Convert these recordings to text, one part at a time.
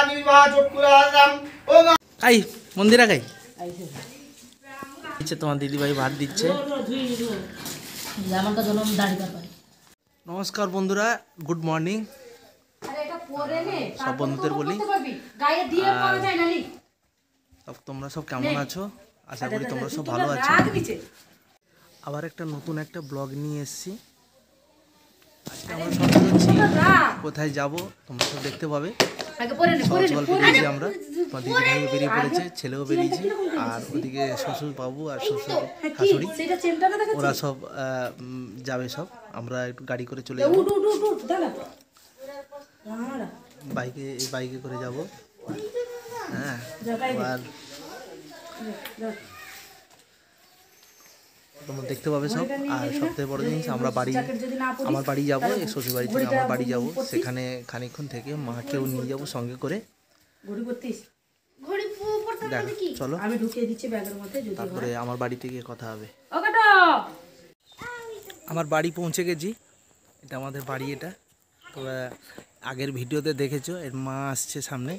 আদি বিবাহ চক্ষুরাদাম ও খাই মন্দিরা খাই দিচ্ছে তোমার দিদিভাই ভাত দিচ্ছে। নমস্কার বন্ধুরা, গুড মর্নিং সব বন্ধুদের বলি। তোমরা সব কেমন আছো? আশা করি তোমরা সব ভালো আছো। আবার একটা নতুন একটা ব্লগ নিয়ে এসেছি। আজকে আমরা সব বেরোচ্ছি, কোথায় যাব তোমরা সব দেখতে পাবে। সকাল বেরিয়েছি আমরা, তোমার দিদিভাইও বেরিয়ে পড়েছে, ছেলেও বেরিয়েছে, আর ওদিকে শ্বশুর বাবু আর শ্বশুর শাশুড়ি ওরা সব যাবে সব। আমরা একটু গাড়ি করে চলে যাবো, বাইকে করে যাব। হ্যাঁ, আর তোমরা দেখতে পাবে সব। আর সবথেকে বড় জিনিস, আমার বাড়ি যাবো, শ্বশুর বাড়ি থেকে আমার বাড়ি যাব। সেখানে খানিকক্ষণ থেকে মাকেও নিয়ে যাব সঙ্গে করে। চলো তারপরে আমার বাড়িতে গিয়ে কথা হবে। আমার বাড়ি পৌঁছে গেছি, এটা আমাদের বাড়ি। এটা তোমরা আগের ভিডিওতে দেখেছো। এর মা আসছে সামনে।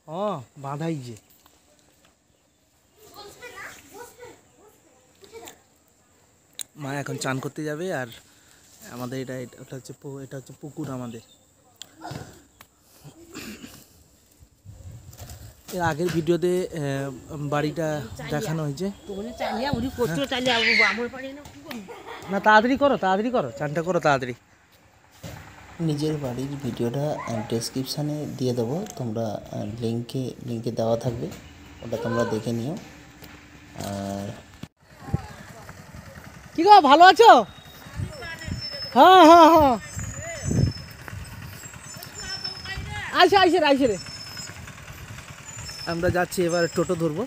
ও বাঁধাই যে মা এখন চান করতে যাবে। আর আমাদের এটা হচ্ছে পুকুর আমাদের। এর আগের ভিডিওতে বাড়িটা দেখানো হয়েছে। না তাড়াতাড়ি করো চানটা করো তাড়াতাড়ি। নিজের বাড়ির ভিডিওটা ডেসক্রিপশানে দিয়ে দেবো, তোমরা লিঙ্কে দেওয়া থাকবে, ওটা তোমরা দেখে নিও। আর কি গো, ভালো আছো? হ্যাঁ হ্যাঁ হ্যাঁ, আইসে রে। আমরা যাচ্ছি এবার, টোটো ধরবো।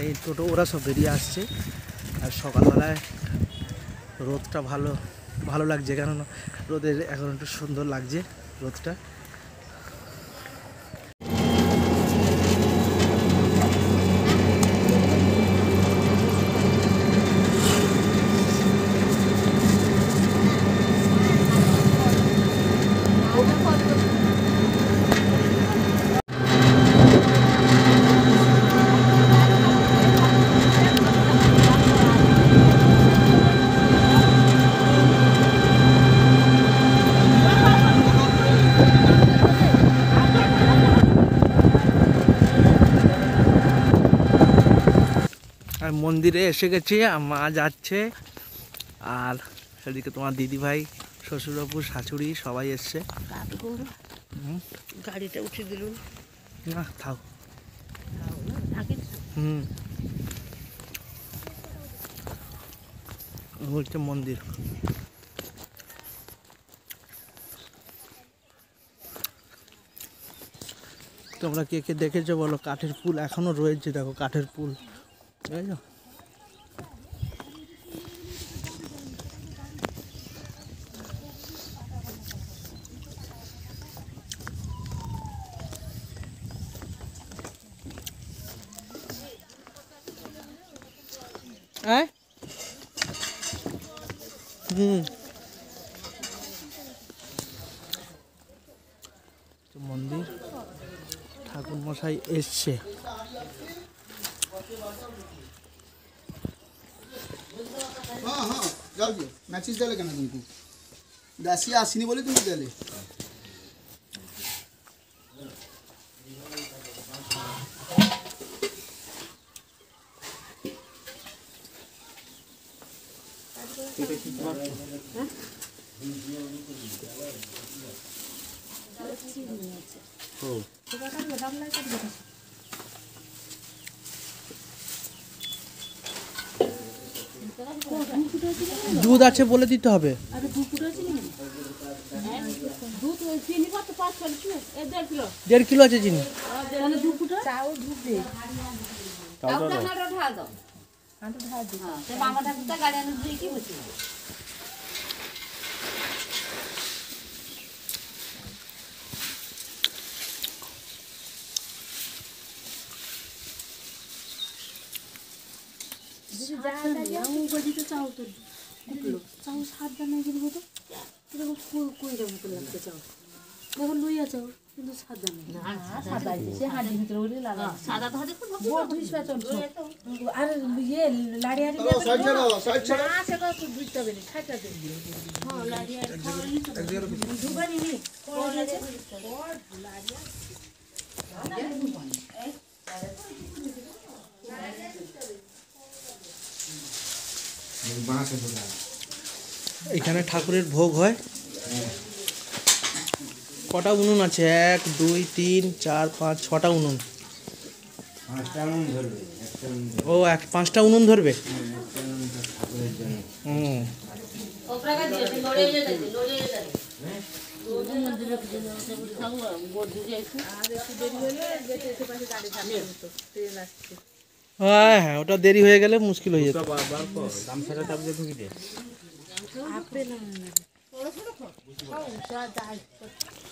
এই টোটো ওরা সব বেরিয়ে আসছে। আর সকালবেলায় রোদটা ভালো লাগছে, কেননা রোদের এখন একটু সুন্দর লাগছে রোদটা। আর মন্দিরে এসে গেছি, মা যাচ্ছে। আর সেদিকে তোমার দিদিভাই, শ্বশুরবাবু, শাশুড়ি সবাই এসছে। গাড়িটা উঠে দিলুন না থাক। হচ্ছে মন্দির। তোমরা কে কে দেখেছো বলো? কাঠের পুল এখনো রয়েছে, দেখো কাঠের পুল, বুঝেছো? মন্দির, ঠাকুর মশাই এসছে। হ্যাঁ হ্যাঁ, যাও ম্যাচিস দেলে কেন তুমি? দাসি আসিনি বলে তুমি দেলে। দুধ আছে বলে দিতে হবে। দেড় কিলো আছে চিনি। চাও সাবধানে কিন্তু তো এরকম কইরা মতো লাগতে চাও দেখো লইয়া চাও কিন্তু সাবধানে সাদা সে হাড়ি ভিতরে ওরে লাগা সাদা তো হাতে বড় দুই ছয় চল আর ইয়ে লাড়িয়ারি সাইড ছাড়ো না সেটা তো বুঝতে হবে না খাইটা দে হ্যাঁ লাড়িয়ারি দুবানি নি কোন আছে লাড়িয়া এখানে ঠাকুরের ভোগ হয়। কটা উনুন আছে? 1 2 3 4 5 6টা উনুন। ও 5টা উনুন ধরবে। হুম। হ্যাঁ হ্যাঁ, ওটা দেরি হয়ে গেলে মুশকিল হয়ে যেত।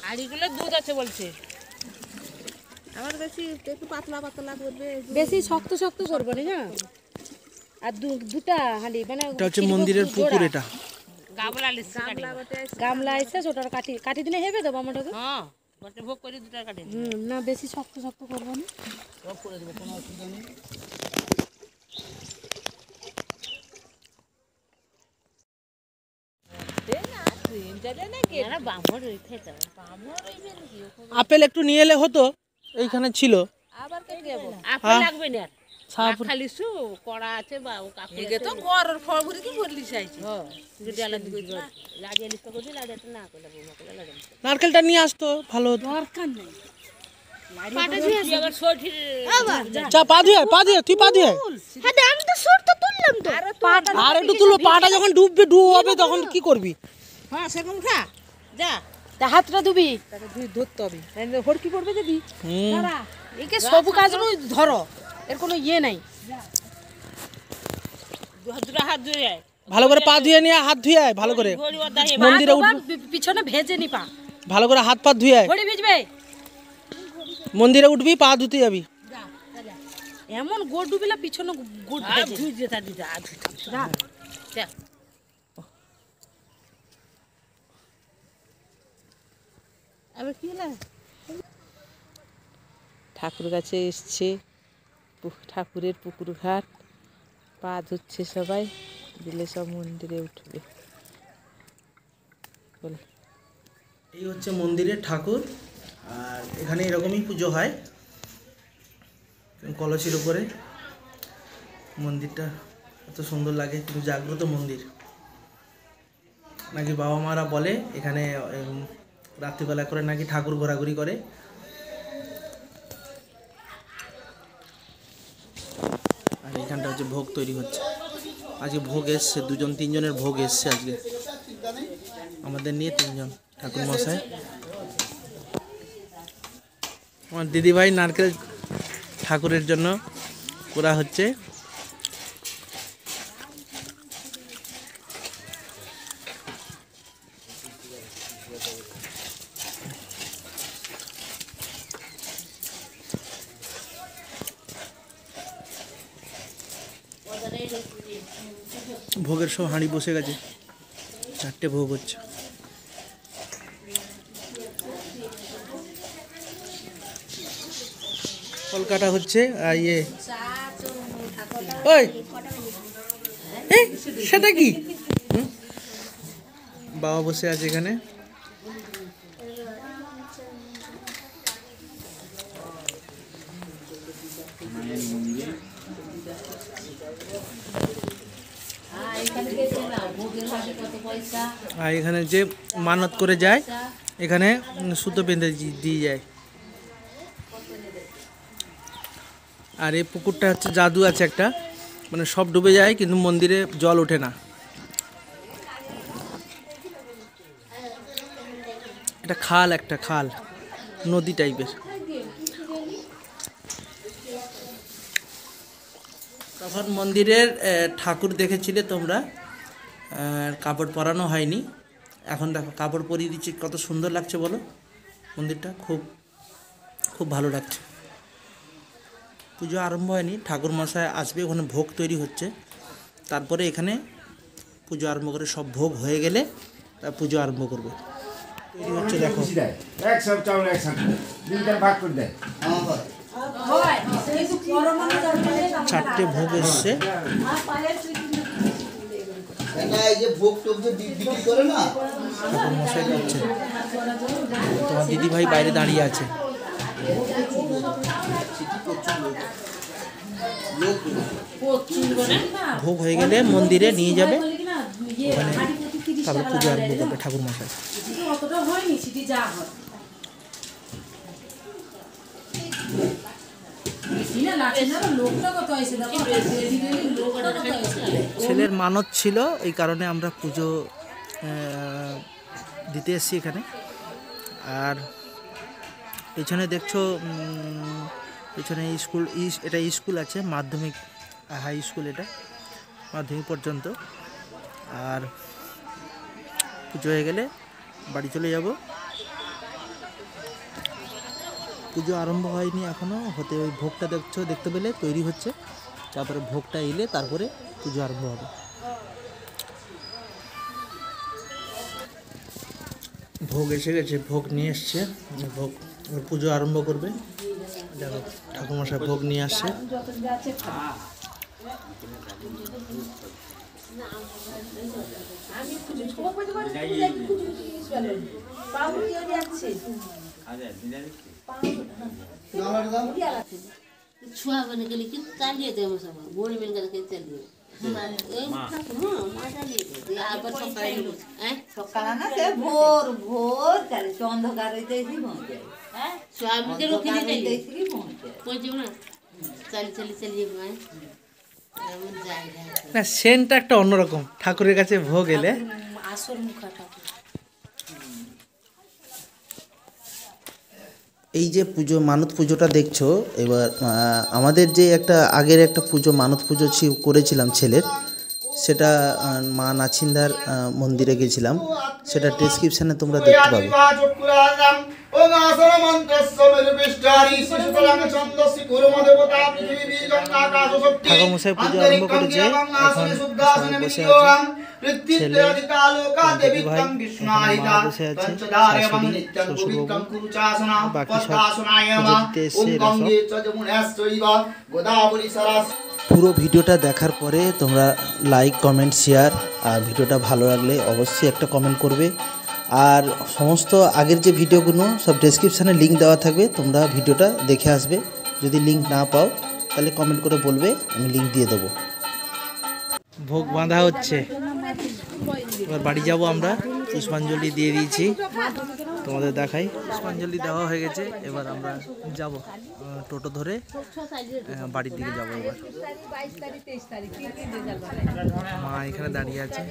হাড়িগুলো দুধ আছে বলছে আমার বেশি একটু পাতলা পাতলা করবে বেশি শক্ত শক্ত করবো না আর দুটা হাঁড়ি মানে এটা হচ্ছে মন্দিরের পুকুর। এটা গামলা এসে ওটার কাটি কাটি দিলে হেবে দেবো আমারটা ভোগ করে দুটা কাটি না বেশি শক্ত শক্ত করবো না করে দেবো কোনো অসুবিধা নেই আপেল একটু নিয়ে এলে হতো, এইখানে ছিল। আবার আপেল লাগবে না খালি সু কড়া আছে বা কাকুকে তো গরর ফল ভরি কি ভরলি চাইছি হ্যাঁ ডালা দিকে লাগিয়ে লিস্ট করে লাগাতে না করে বউমাকে লাগাতে নারকেলটা নিয়ে আসতো ভালো হতো। দরকার নেই পাটা দিয়ে আবার সঠির চা পা দিয়ে তুই পা দিয়ে হ্যাঁ আমি তো সুর তো তুললাম তো পাটা আর একটু তুলো। পাটা যখন ডুববে তখন কি করবি? হ্যাঁ সেরকম খা যা তা হাতটা ধুবি তাকে ধরতে হবে হড়কি পড়বে যদি দাঁড়া একে সব কাজ ধরো এর কোনো ইয়ে নাই দুটা হাত ধুয়ে ভালো করে পা ধুয়ে নিয়ে হাত ধুয়ে আয় ভালো করে। মন্দিরে পিছনে ভেজে নি পা ভালো করে হাত পা ধুয়ে আয়। ঘড়ি ভিজবে মন্দিরে উঠবি, পা ধুতে যাবি। এমন গোড় ডুবিলা পিছনে গোড় ভেজে ধুইতে তা দিতে যা আবার কি হলো ঠাকুর কাছে এসছে ঠাকুরের পুকুর ঘাট পা ধুচ্ছে সবাই দিলে সব মন্দিরে উঠবে এই হচ্ছে মন্দিরের ঠাকুর। আর এখানে এরকমই পুজো হয় কলসির উপরে। মন্দিরটা এত সুন্দর লাগে, কিন্তু জাগ্রত মন্দির নাকি বাবা মারা বলে। এখানে রাত্রিবেলা করে নাকি ঠাকুর ঘোরাঘুরি করে। আর এখানটা হচ্ছে ভোগ তৈরি হচ্ছে। আজকে ভোগ এসছে 2 3 জনের ভোগ এসছে আজকে আমাদের নিয়ে 3 জন ঠাকুর মশাই। আমার দিদিভাই নারকেল ঠাকুরের জন্য করা হচ্ছে। ভোগের সব হাঁড়ি বসে গেছে, 4টে ভোগ হচ্ছে। কলকাতা হচ্ছে। আর ইয়ে ওই সেটা কি? বাবা বসে আছে এখানে। আর এখানে যে মানত করে যায় এখানে সুতো বেঁধে দিয়ে যায়। আর এই পুকুরটা হচ্ছে জাদু আছে একটা, মানে সব ডুবে যায় কিন্তু মন্দিরে জল ওঠে না। এটা খাল, একটা খাল, নদী টাইপের। তখন মন্দিরের ঠাকুর দেখেছিলে তোমরা, কাপড় পরানো হয়নি। এখন দেখো কাপড় পরিয়ে দিচ্ছি, কত সুন্দর লাগছে বলো। মন্দিরটা খুব খুব ভালো লাগছে। পুজো আরম্ভ হয়নি, ঠাকুরমশাই আসবে, ওখানে ভোগ তৈরি হচ্ছে, তারপরে এখানে পুজো আরম্ভ করে সব ভোগ হয়ে গেলে পুজো আরম্ভ করবে। তৈরি হচ্ছে দেখো, এক সব চাউল একসাথে দিনকার ভাগ করে দেয়। 4টে ভোগ এসছে। এই যে ভোগ টোক যে বিক্রি করে না, ঠাকুরমশাই যাচ্ছে, তোমার দিদিভাই বাইরে দাঁড়িয়ে আছে। ভোগ হয়ে গেলে মন্দিরে নিয়ে যাবে, ওখানে তারপরে পুজো আরম্ভ করবে ঠাকুরমশাই। অতটা হয়নি, সেটি যা হয় ছেলের মানত ছিল, এই কারণে আমরা পুজো দিতে এসেছি এখানে। আর পেছনে দেখছো, পেছনে স্কুল, এটা স্কুল আছে, মাধ্যমিক হাই স্কুল, এটা মাধ্যমিক পর্যন্ত। আর পুজো হয়ে গেলে বাড়ি চলে যাব। পুজো আরম্ভ হয়নি এখনও, হতে ওই ভোগটা দেখতে পেলে তৈরি হচ্ছে, তারপরে ভোগটা এলে তারপরে পুজো আরম্ভ হবে। ভোগ এসে গেছে, ভোগ নিয়ে এসছে, ভোগ পুজো আরম্ভ করবে। দেখো ঠাকুরমশাই ভোগ নিয়ে আসছে। छुआ बने के लेकिन चालिए थे हम सब बोरी मिल के चलिए সকাল না সে ভোর ভোর চলে অন্ধকার হইতেই পৌঁছে स्वामी के रोकी नहीं चाहिए পৌঁছে पहुंचे ना चली चली चलिए मैं না, সেন্টটা একটা অন্যরকম ঠাকুরের কাছে ভোগ এলে। আসল মুখা ঠাকুর। এই যে পুজো মানত পুজোটা দেখছো, এবার আমাদের যে একটা আগের একটা পুজো মানত পুজো করেছিলাম ছেলের, সেটা মা নাচিন্দার মন্দিরে গেছিলাম, সেটা ডেসক্রিপশানে তোমরা দেখতে পাবে। ঠাকুরমশাই পুজো আরম্ভ করেছে, এখন সবাই বসে আছে, ছেলে, দিদিভাই, মা বসে আছে, শাশুড়ি, শ্বশুরবাবু, বাকি সব পুজো দিতে এসছে এরা সব। পুরো ভিডিওটা দেখার পরে তোমরা লাইক, কমেন্ট, শেয়ার, আর ভিডিওটা ভালো লাগলে অবশ্যই একটা কমেন্ট করবে। আর সমস্ত আগের যে ভিডিওগুলো সব ডেসক্রিপশানে লিঙ্ক দেওয়া থাকবে, তোমরা ভিডিওটা দেখে আসবে। যদি লিঙ্ক না পাও তাহলে কমেন্ট করে বলবে, আমি লিঙ্ক দিয়ে দেবো। ভোগ বাঁধা হচ্ছে, এবার বাড়ি যাব আমরা। পুষ্পাঞ্জলি দিয়ে দিয়েছি, তোমাদের দেখাই। পুষ্পাঞ্জলি দেওয়া হয়ে গেছে, এবার আমরা যাব টোটো ধরে বাড়ির দিকে যাব। এবার মা এখানে দাঁড়িয়ে আছে।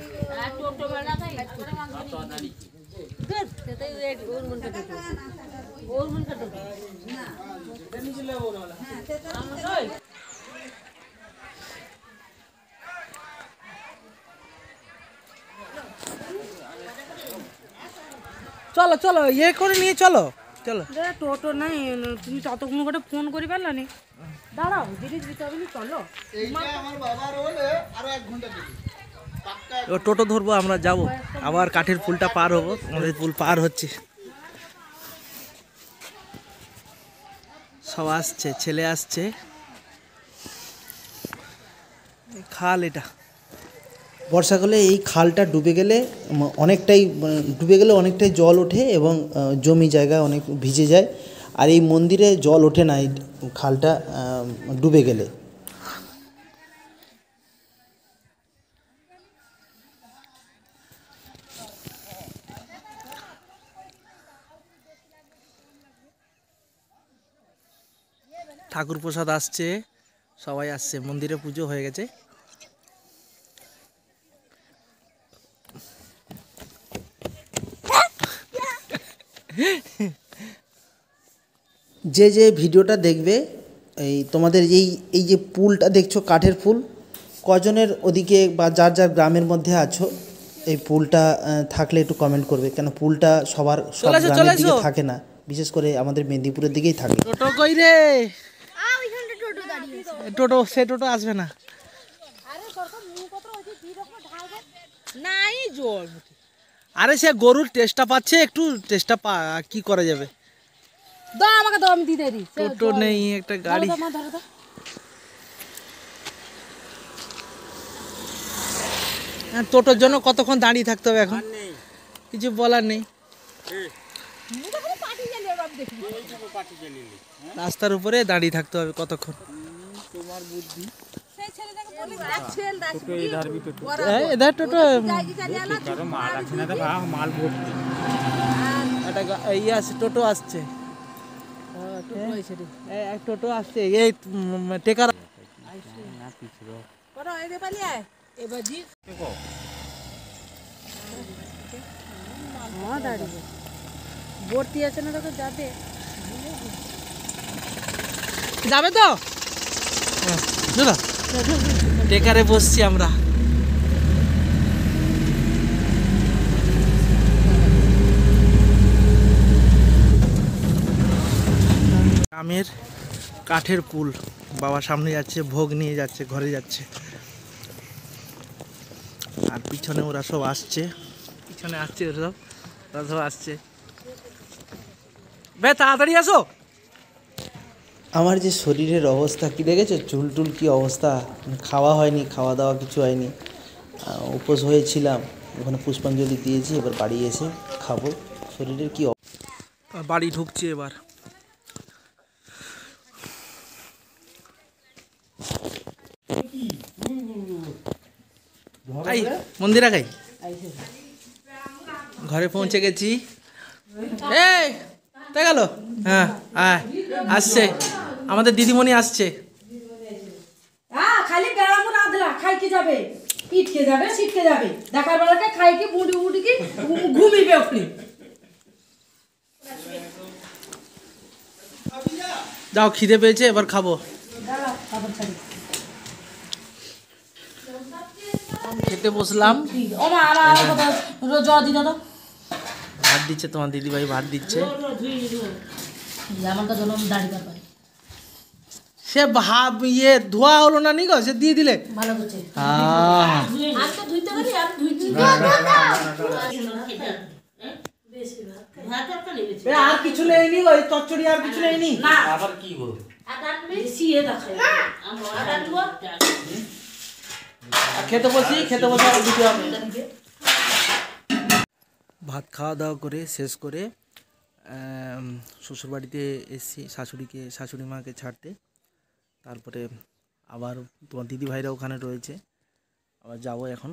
চলো চলো, ইয়ে করে নিয়ে চলো চলো। টোটো নাই, তুমি ততক্ষণ করে ফোন করি পারলা নি? দাঁড়াও, জিনিস দিতে হবে না, চলো। এইটা আমার বাবার হলে আরো 1 ঘন্টা দিবে। এবার টোটো ধরবো, আমরা যাব, আবার কাঠের পুলটা পার হবো। আমাদের পুল পার হচ্ছে, সব আসছে, ছেলে আসছে। খাল এটা, বর্ষাকালে এই খালটা ডুবে গেলে অনেকটাই জল ওঠে এবং জমি জায়গা অনেক ভিজে যায়। আর এই মন্দিরে জল ওঠে না এই খালটা ডুবে গেলে। ঠাকুর প্রসাদ আসছে, সবাই আসছে, মন্দিরে পুজো হয়ে গেছে। যে যে ভিডিওটা দেখবে, এই তোমাদের এই যে পুলটা দেখছো, কাঠের পুল, কজনের ওদিকে বা যার যার গ্রামের মধ্যে আছো এই পুলটা থাকলে একটু কমেন্ট করবে, কেন পুলটা সব গ্রামের দিকে থাকে না, বিশেষ করে আমাদের মেদিনীপুরের দিকেই থাকে। টোটো কই রে? টোটো সে টোটো আসবে না। নাই জল আরে সে গরুর টেস্টটা পাচ্ছে, একটু টেস্টটা কি করা যাবে। দাও আমাকে, দাও আমি দিতে দিই। টোটো নেই, একটা গাড়ি। ধরো তো। হ্যাঁ, টোটোর জন্য কতক্ষণ দাঁড়িয়ে থাকতে হবে এখন, কিছু বলার নেই। রাস্তার উপরে দাঁড়িয়ে থাকতে হবে কতক্ষণ। তোমার বুদ্ধি। এধার টোটো একটা ইয়ে আছে, টোটো আসছে, এক টোটো আসছে, এই টেকার। ভর্তি আছে না, তোকে যাবে যাবে তো দাদা। টেকারে বসছি আমরা। গ্রামের কাঠের পুল, বাবা সামনে যাচ্ছে, ভোগ নিয়ে যাচ্ছে, ঘরে যাচ্ছে। আর পিছনে ওরা সব আসছে, পিছনে আসছে ওরা সব আসছে। বে তাড়াতাড়ি আসো। আমার যে শরীরের অবস্থা কি দেখেছো, চুল টুল কি অবস্থা, খাওয়া হয়নি, খাওয়া দাওয়া কিছু হয়নি, উপোস হয়েছিলাম, ওখানে পুষ্পাঞ্জলি দিয়েছি, এবার বাড়ি এসে খাবো। শরীরের কি বাড়ি ঢুকছে এবার। মন্দিরা খাই, ঘরে পৌঁছে গেছি। এই তাই গেল, হ্যাঁ আসছে আমাদের দিদিমণি আসছে। খালি বেড়ামো না দিলা, খাই কি যাবে, পিটকে যাবে, ছিটকে যাবে, দেখার বেলাকে খাই কি বুড়ি বুড়ি কি ঘুমিবে ওখানে। যাও, খিদে পেয়েছে, এবার খাবো। খেতে বসলাম। ও মা, আমার জল দিন তো। ভাত দিচ্ছে তোমার দিদিভাই, ভাত দিচ্ছে। আমার কাছে দাঁড়িয়ে পারে, সে ভাব ইয়ে ধোয়া হলো না নি গো, সে দিয়ে দিলে ভালো করছে। আর কিছু নেইনি গো, চচ্চড়ি আর কিছু নেইনি। আবার কি গো, খেতে বসি, খেতে বসে ভাত খাওয়া দাওয়া করে শেষ করে শ্বশুরবাড়িতে এসেছি শাশুড়ি মাকে ছাড়তে। তারপরে আবার তোমার দিদিভাইরা ওখানে রয়েছে, আবার যাবো এখন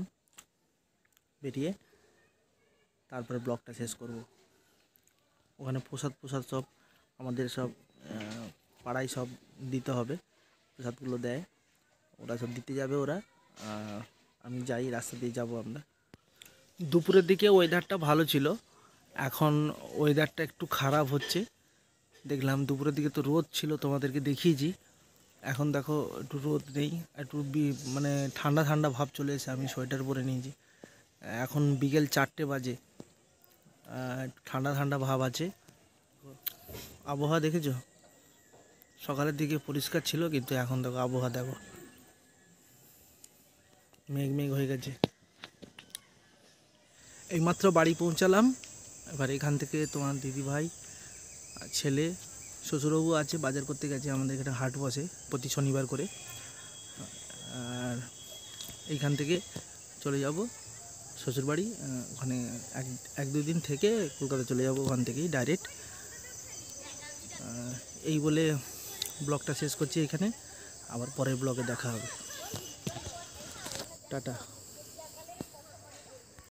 বেরিয়ে, তারপরে ব্লগটা শেষ করব। ওখানে প্রসাদ সব আমাদের সব পাড়ায় সব দিতে হবে, প্রসাদগুলো দেয়, ওরা সব দিতে যাবে ওরা। আমি যাই, রাস্তা দিয়ে যাবো আমরা। দুপুরের দিকে ওয়েদারটা ভালো ছিল, এখন ওয়েদারটা একটু খারাপ হচ্ছে। দেখলাম দুপুরের দিকে তো রোদ ছিল, তোমাদেরকে দেখিয়েছি। এখন দেখো একটু রোদ নেই, একটু মানে ঠান্ডা ঠান্ডা ভাব চলে এসে, আমি সোয়েটার পরে নিয়েছি। এখন বিকেল 4টে বাজে, ঠান্ডা ঠান্ডা ভাব আছে। আবহাওয়া দেখেছো, সকালের দিকে পরিষ্কার ছিল, কিন্তু এখন দেখো আবহাওয়া দেখো, মেঘ হয়ে গেছে। এইমাত্র বাড়ি পৌঁছালাম। এবার এখান থেকে তোমার দিদিভাই, ছেলে, শ্বশুরবাবু আছে, বাজার করতে গেছে। আমাদের এখানে হাট বসে প্রতি শনিবার করে। আর এইখান থেকে চলে যাব শ্বশুরবাড়ি, ওখানে এক দুই দিন থেকে কলকাতা চলে যাব, ওখান থেকেই ডাইরেক্ট। এই বলে ব্লগটা শেষ করছি এখানে, আবার পরের ব্লগে দেখা হবে। টাটা।